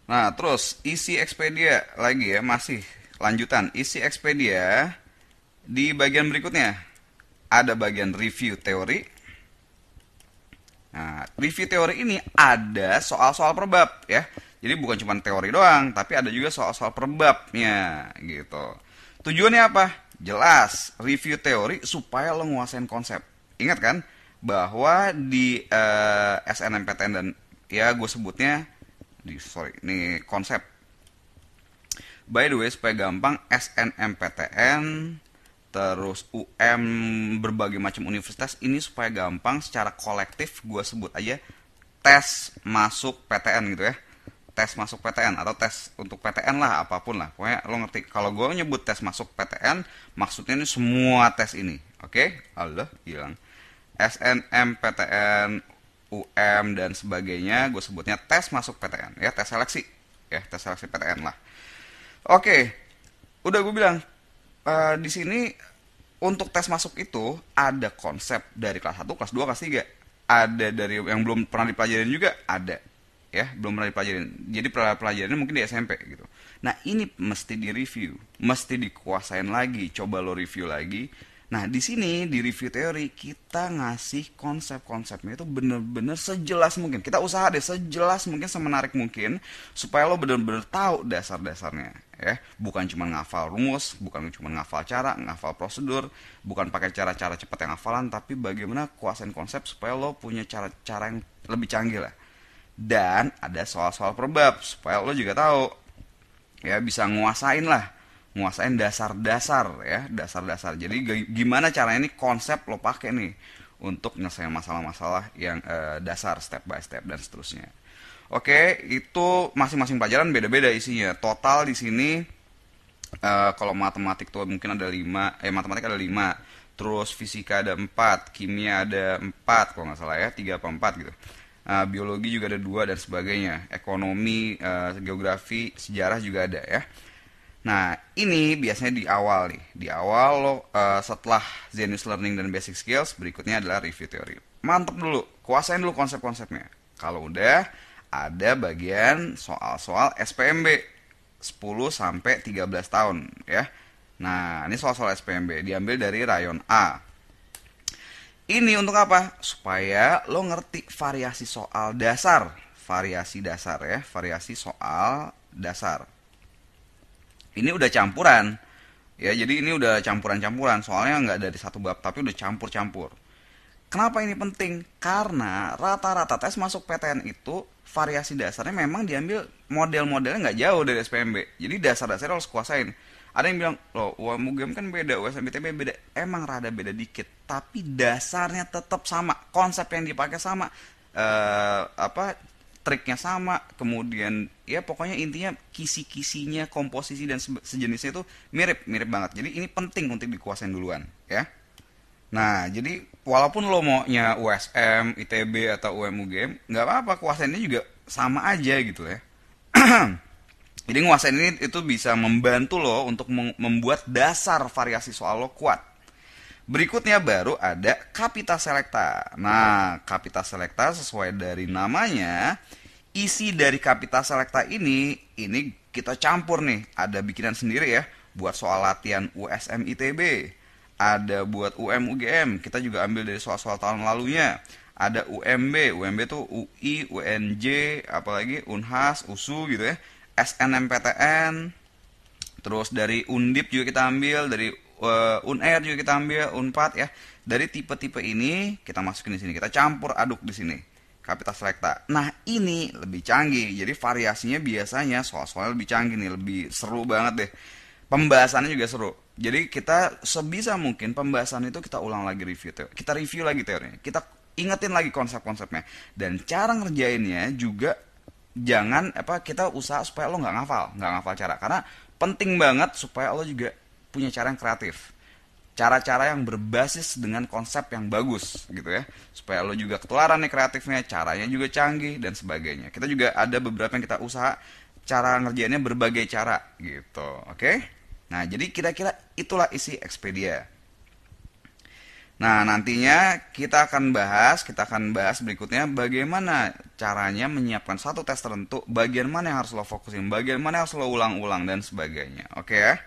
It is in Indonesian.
Nah, terus isi Expedia lagi ya, masih lanjutan. Isi Expedia di bagian berikutnya ada bagian review teori. Nah, review teori ini ada soal-soal per bab ya. Jadi bukan cuma teori doang, tapi ada juga soal-soal per babnya gitu. Tujuannya apa? Jelas, review teori supaya lo nguasain konsep. Ingat kan bahwa di SNMPTN dan ya gue sebutnya ini konsep. By the way, supaya gampang, SNMPTN terus UM berbagai macam universitas ini supaya gampang secara kolektif gue sebut aja tes masuk PTN gitu ya. Tes masuk PTN atau tes untuk PTN lah, apapun lah, pokoknya lo ngerti. Kalau gue nyebut tes masuk PTN maksudnya ini semua tes ini, oke? Allah hilang. SNMPTN, UM dan sebagainya gue sebutnya tes masuk PTN ya, tes seleksi ya, tes seleksi PTN lah. Oke, udah gue bilang di sini untuk tes masuk itu ada konsep dari kelas 1, kelas 2, kelas 3. Ada dari yang belum pernah dipelajarin juga ada. Ya, belum pernah dipelajarin. Jadi pelajarannya mungkin di SMP gitu. Nah, ini mesti direview, mesti dikuasain lagi, coba lo review lagi. Nah, di sini di review teori kita ngasih konsep-konsepnya itu bener-bener sejelas mungkin. Kita usaha deh sejelas mungkin, semenarik mungkin supaya lo bener-bener tahu dasar-dasarnya ya. Bukan cuma ngafal rumus, bukan cuma ngafal cara, ngafal prosedur, bukan pakai cara-cara cepat yang hafalan, tapi bagaimana kuasain konsep supaya lo punya cara-cara yang lebih canggih lah. Dan ada soal-soal perbab supaya lo juga tahu ya, bisa nguasain dasar-dasar ya, dasar-dasar. Jadi gimana caranya nih konsep lo pakai nih untuk nyelesain masalah-masalah yang dasar, step by step dan seterusnya. Oke, itu masing-masing pelajaran beda-beda isinya. Total di sini kalau matematik tuh mungkin ada 5, matematik ada 5, terus fisika ada 4, kimia ada 4 kalau nggak salah ya, 3 apa 4 gitu. Biologi juga ada 2 dan sebagainya. Ekonomi, geografi, sejarah juga ada ya. Nah, ini biasanya di awal nih. Di awal lo setelah Zenius Learning dan Basic Skills, berikutnya adalah review teori. Mantap dulu, kuasain dulu konsep-konsepnya. Kalau udah, ada bagian soal-soal SPMB 10 sampai 13 tahun ya. Nah, ini soal-soal SPMB diambil dari rayon A. Ini untuk apa? Supaya lo ngerti variasi soal dasar, variasi dasar ya, variasi soal dasar. Ini udah campuran, ya jadi ini udah campuran-campuran, soalnya nggak dari satu bab, tapi udah campur-campur. Kenapa ini penting? Karena rata-rata tes masuk PTN itu variasi dasarnya memang diambil model-modelnya nggak jauh dari SPMB. Jadi dasar-dasarnya harus kuasain. Ada yang bilang, loh UMUGM kan beda, USMITB beda. Emang rada beda dikit, tapi dasarnya tetap sama. Konsep yang dipakai sama, triknya sama. Kemudian ya pokoknya intinya kisi-kisinya, komposisi dan sejenisnya itu mirip banget. Jadi ini penting untuk dikuasain duluan, ya. Nah, jadi walaupun lo maunya USM, ITB atau UMUGM, nggak apa-apa, kuasainnya juga sama aja gitu ya. Jadi nguasain ini itu bisa membantu lo untuk membuat dasar variasi soal lo kuat. Berikutnya baru ada Kapita Selecta. Nah, Kapita Selecta sesuai dari namanya, isi dari Kapita Selecta ini kita campur nih. Ada bikinan sendiri ya, buat soal latihan USM ITB. Ada buat UM UGM, kita juga ambil dari soal-soal tahun lalunya. Ada UMB tuh UI, UNJ, apalagi Unhas, USU gitu ya. SNMPTN, terus dari Undip juga kita ambil, dari Unair juga kita ambil, Unpad ya. Dari tipe-tipe ini kita masukin di sini, kita campur aduk di sini. Kapita Selecta. Nah, ini lebih canggih. Jadi variasinya biasanya soal-soalnya lebih canggih nih, lebih seru banget deh. Pembahasannya juga seru. Jadi kita sebisa mungkin pembahasan itu kita ulang lagi review teori. Kita review lagi teorinya. Kita ingetin lagi konsep-konsepnya. Dan cara ngerjainnya juga jangan kita usaha supaya lo nggak ngafal cara, karena penting banget supaya lo juga punya cara yang kreatif, cara-cara yang berbasis dengan konsep yang bagus gitu ya, supaya lo juga ketularan nih kreatifnya, caranya juga canggih dan sebagainya. Kita juga ada beberapa yang kita usaha cara ngerjainnya berbagai cara gitu, oke? Nah, jadi kira-kira itulah isi Expedia. Nah, nantinya kita akan bahas berikutnya bagaimana caranya menyiapkan satu tes tertentu, bagian mana yang harus lo fokusin, bagian mana yang harus lo ulang-ulang dan sebagainya. Oke ya?